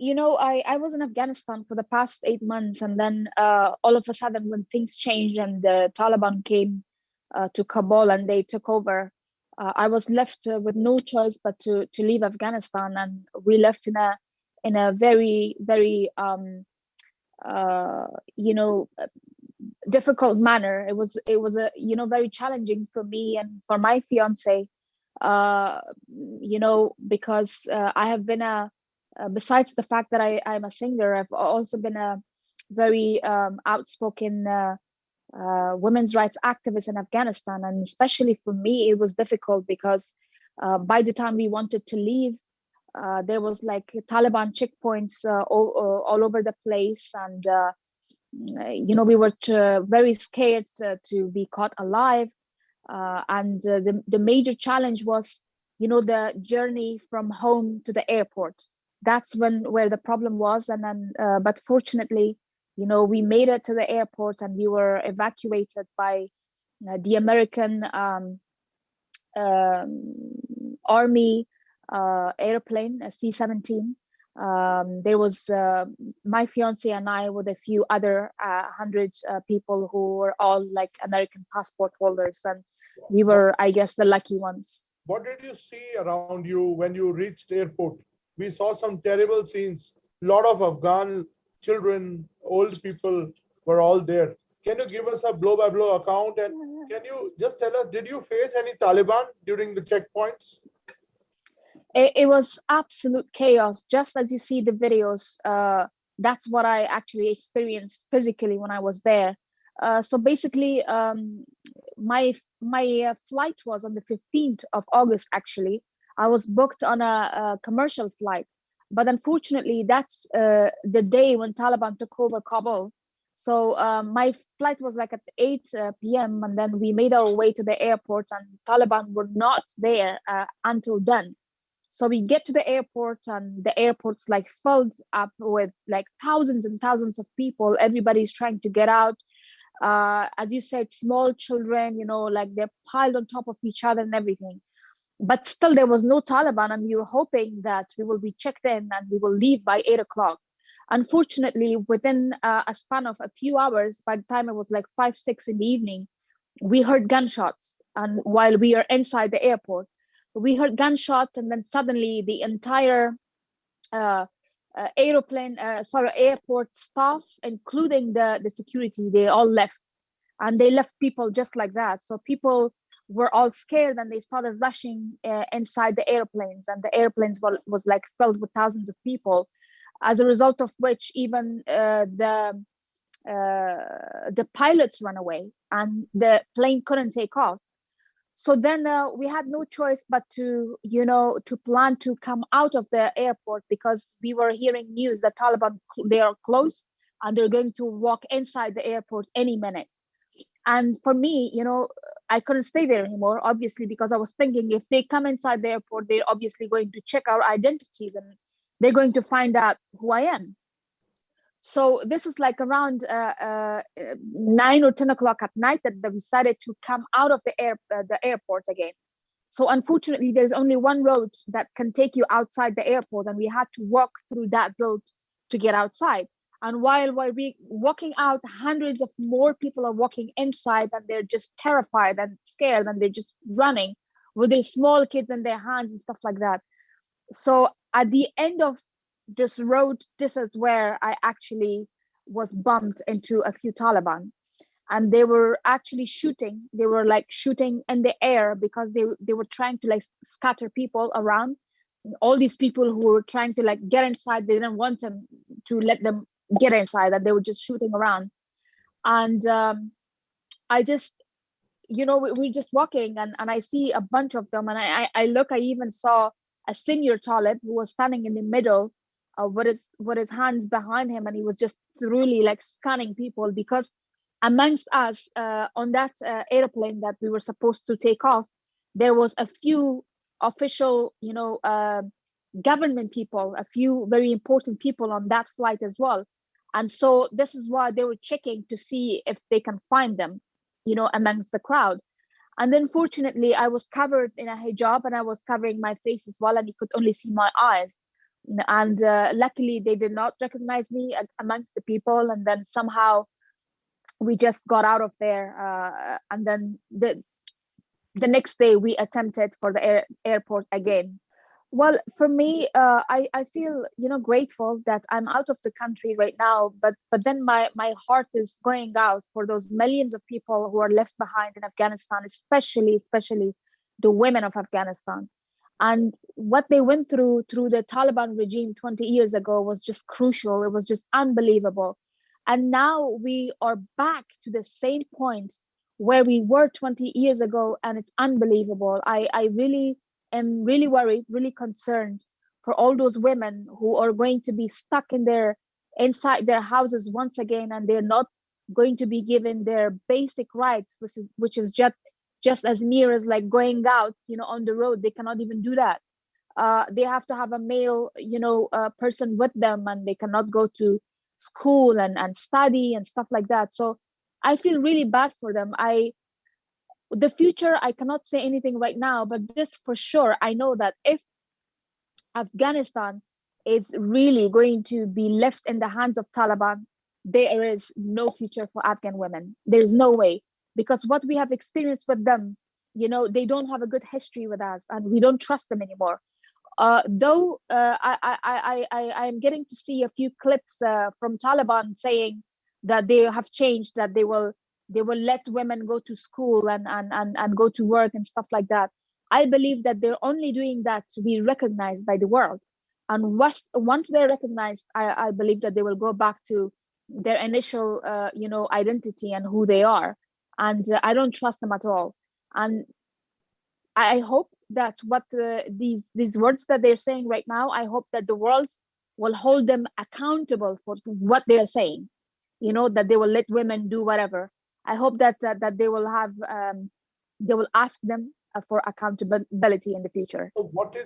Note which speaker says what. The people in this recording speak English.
Speaker 1: I was in Afghanistan for the past 8 months, and then all of a sudden, when things changed and the Taliban came to Kabul and they took over, I was left with no choice but to leave Afghanistan, and we left in a very very uh, you know difficult manner. It was a very challenging for me and for my fiance, because I have been besides the fact that I'm a singer, I've also been a very outspoken women's rights activist in Afghanistan. And especially for me, it was difficult because by the time we wanted to leave, there was like Taliban checkpoints all over the place. And we were very scared to be caught alive. And the major challenge was, the journey from home to the airport. That's where the problem was. And then, but fortunately, we made it to the airport and we were evacuated by the American Army airplane, a C-17. There was my fiance and I with a few other 100 people who were all like American passport holders, and we were, I guess, the lucky ones.
Speaker 2: What did you see around you when you reached airport? We saw some terrible scenes. A lot of Afghan children, old people were all there. Can you give us a blow-by-blow account? And can you just tell us, did you face any Taliban during the checkpoints?
Speaker 1: It was absolute chaos, just as you see the videos. That's what I actually experienced physically when I was there. So basically, my flight was on the 15th of August. Actually, I was booked on a commercial flight, but unfortunately, that's the day when Taliban took over Kabul. So my flight was like at 8 p.m. and then we made our way to the airport, and Taliban were not there until then. So we get to the airport and the airport's like filled up with like thousands and thousands of people. Everybody's trying to get out. As you said, small children, like they're piled on top of each other and everything. But still, there was no Taliban, and we were hoping that we will be checked in and we will leave by 8 o'clock. Unfortunately, within a span of a few hours, by the time it was like 5, 6 in the evening, we heard gunshots. And while we are inside the airport, we heard gunshots, and then suddenly the entire airport staff, including the security, they all left, and they left people just like that. So people were all scared, and they started rushing inside the airplanes, and the airplanes was like filled with thousands of people. As a result of which, even the pilots ran away, and the plane couldn't take off. So then we had no choice but to plan to come out of the airport, because we were hearing news that Taliban, they are close and they're going to walk inside the airport any minute. And for me, I couldn't stay there anymore, obviously, because I was thinking, if they come inside the airport, they're obviously going to check our identities and they're going to find out who I am. So this is like around 9 or 10 o'clock at night that they decided to come out of the airport again. So unfortunately, there's only one road that can take you outside the airport, and we had to walk through that road to get outside. And while we walking out, hundreds of more people are walking inside, and they're just terrified and scared, and they're just running with their small kids in their hands and stuff like that. So at the end of this road, this is where I actually was bumped into a few Taliban, and they were actually shooting. They were like shooting in the air because they were trying to like scatter people around. All these people who were trying to like get inside, they didn't want them to let them get inside, and they were just shooting around. And I just, we're just walking, and I see a bunch of them, and I look, I even saw a senior Talib who was standing in the middle with his hands behind him, and he was just really like scanning people, because amongst us on that airplane that we were supposed to take off, there was a few official, government people, a few very important people on that flight as well. And so this is why they were checking to see if they can find them, amongst the crowd. And then fortunately, I was covered in a hijab, and I was covering my face as well, and you could only see my eyes. And luckily they did not recognize me amongst the people, and then somehow we just got out of there, and then the next day we attempted for the airport again. Well, for me, I feel, grateful that I'm out of the country right now, but then my heart is going out for those millions of people who are left behind in Afghanistan, especially the women of Afghanistan. And what they went through the Taliban regime 20 years ago was just crucial. It was just unbelievable. And now we are back to the same point where we were 20 years ago, and it's unbelievable. I really am really worried, really concerned for all those women who are going to be stuck inside their houses once again, and they're not going to be given their basic rights, which is just as near as like going out, on the road. They cannot even do that. They have to have a male, person with them, and they cannot go to school and study and stuff like that. So I feel really bad for them. The future, I cannot say anything right now, but this for sure, I know that if Afghanistan is really going to be left in the hands of Taliban, there is no future for Afghan women. There's no way, because what we have experienced with them, they don't have a good history with us, and we don't trust them anymore. Though I am getting to see a few clips from Taliban saying that they have changed, that they will let women go to school and go to work and stuff like that. I believe that they're only doing that to be recognized by the world. And once they're recognized, I believe that they will go back to their initial, identity and who they are. And I don't trust them at all. And I hope that what these words that they're saying right now, I hope that the world will hold them accountable for what they are saying. That they will let women do whatever. I hope that they will have they will ask them for accountability in the future.
Speaker 2: So what is